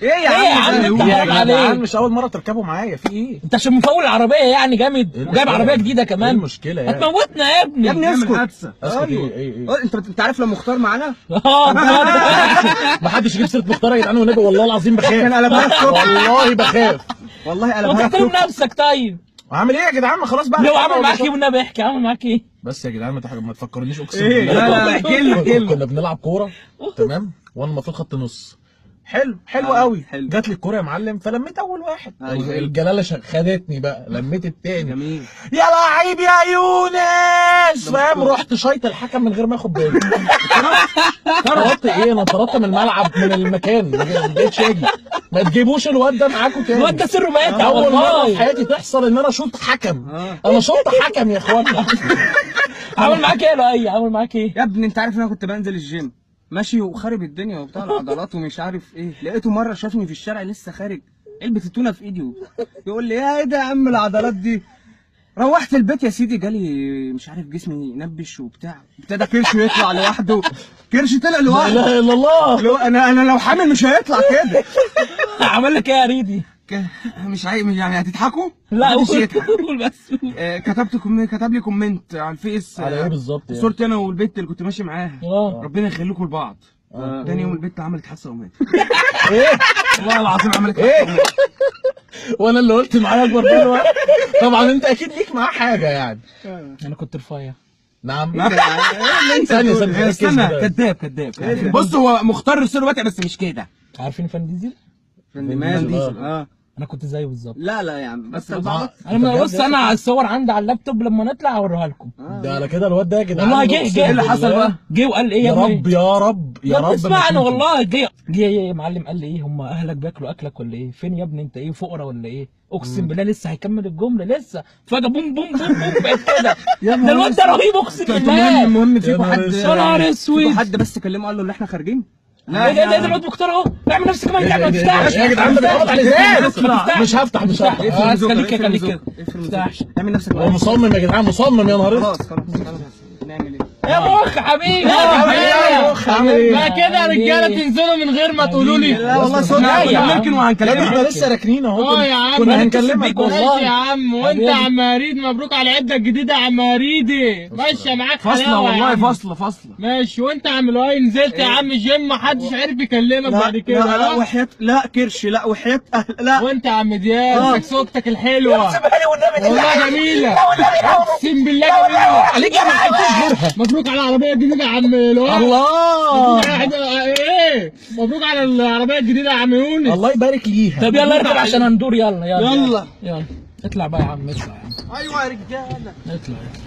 ايه يا عم انت يا حرام عليك. جدعان مش اول مره تركبوا معايا، في ايه؟ انت عشان مفول العربيه يعني جامد وجايب المشكلة؟ عربيه جديده ايه كمان. المشكله يعني؟ هتموتنا يا ابني. يا ابني اسكت. اسكت ايوه. ايه انت عارف لو مختار معانا ما حدش يجيب سيره مختار يا جدعان والنبي، والله العظيم بخاف. كان قلبها الصبح. والله بخاف. والله ما قلبها تحترم الصبح. نفسك طيب. عامل ايه يا جدعان؟ ما خلاص بقى. لو عمل معاك ايه والنبي احكي، عمل معاك ايه؟ بس يا جدعان ما تفكرنيش اقسم ايه بالله. لا لا احكي لي. كنا بنلعب كوره تمام، وانا المفروض خط نص. حلو قوي. حلو. جات لي الكوره يا معلم، فلميت اول واحد. أيوة. الجلاله خدتني بقى، لميت التاني. جميل. يا لعيب يا يونس، فاهم؟ رحت شايط الحكم من غير ما ياخد باله. طردت ايه؟ انا طردت من الملعب، من المكان، ما بقتش اجي. ما تجيبوش الواد ده معاكم تاني. الواد ده سره مات اول مره في والله. حياتي تحصل ان انا شوط حكم. انا شوط حكم يا اخوانا. عمل معاك ايه يا لؤي؟ عمل معاك ايه؟ يا ابني انت عارف ان انا كنت بنزل الجيم ماشي وخارب الدنيا وبتاع العضلات ومش عارف ايه، لقيته مره شافني في الشارع لسه خارج علبه التونه في ايدي يقول لي يا ايه ده يا عم العضلات دي. روحت البيت يا سيدي جالي مش عارف جسمي ينبش وبتاع، ابتدى كرشه يطلع لوحده. كرش طلع لا لوحده. اله الا الله. انا لو حامل مش هيطلع كده. عمل لك ايه يا ريدي؟ مش عايز يعني هتضحكوا؟ لا محدش قول يضحك. قول بس. كتب لي كومنت على الفيس. على ايه بالظبط يعني؟ صورتي انا والبنت اللي كنت ماشي معاها. اه ربنا يخليكم لبعض. تاني يوم البنت عملت حادثه وماتت. ايه؟ والله العظيم عملت ايه؟ حادثه وماتت. وانا اللي قلت معايا اكبر منه. طبعا انت اكيد ليك معاه حاجه يعني. انا كنت رفيع. نعم. ثانية ثانية. استنى. كذاب. بص هو مختار سر واتع بس مش كده. عارفين فان ديزل؟ فندمان ديزل. انا كنت زيه بالظبط. لا يا عم بس انا بص انا الصور عندي على اللابتوب لما نطلع اوريها لكم. ده على كده الواد ده يا جدعان. والله جه ايه اللي حصل بقى؟ جه وقال ايه يا ابني؟ رب يا رب يا رب. اسمعني والله جه يا معلم قال لي ايه، هم اهلك بياكلوا اكلك ولا ايه؟ فين يا ابني انت ايه فقرا ولا ايه؟ اقسم بالله لسه هيكمل الجمله لسه فجاه بوم بوم بوم بوم بقت كده. ده الواد ده رهيب اقسم بالله. المهم فيكم حد يا نهار اسود. حد بس كلمه قال له اللي احنا خارجين. لا ده الواد مختار اهو. اعمل نفسك كمان ما تفتحش يا جدعان ده بيخبط على ازاز. ما مش هفتح مش هفتح. خليك كده خليك كده. ما تفتحش. اعمل نفسك هو مصمم يا جدعان، مصمم يا نهار اسود. خلاص نعمل ايه؟ يا مخ حبيبي بقى كده رجاله تنزلوا من غير ما تقولوا لي. لا والله صوت لا يا عم. ممكن يا وهنكلمك. ابني احنا لسه راكنين اهو. اه يا عم. كنا هنتصل هنكلمك بيك ماشي يا والله. عم. وانت يا عم هريد مبروك على العده الجديده يا عم هريدي. ماشيه معاك فاصله حلاوه يا والله عم. فاصله. ماشي. وانت يا عم لؤي نزلت يا عم جيم محدش عارف يكلمك بعد كده. لا وحياة لا كرش لا وحياة لا. وانت يا عم دياب سكسوكتك الحلوه والنبي والله جميله. اقسم بالله جميله عليك يا ما حدش غيرها. مبروك على العربيه الجديده يا عم لؤي. الله ايه مبروك على العربيه الجديده يا عم يونس. الله يبارك ليها. طب يلا اركب عشان هندور. يلا يلا. اطلع بقى يا عم اطلع يا عم ايوه يا رجاله.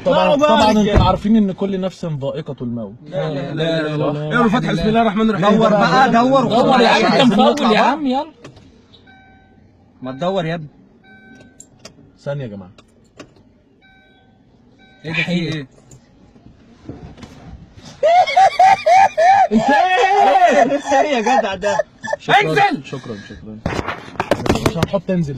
اطلع. طبعا انتوا عارفين ان كل نفس ذائقة الموت. لا اقروا فتح بسم الله الرحمن الرحيم. دور بقى دور يا عم انت مطول يا عم يلا. ما تدور يا ابني. ثانية يا جماعة. ايه ده في ايه؟ ايه يا جدع ده؟ انزل. شكرا مش هنحط انزل.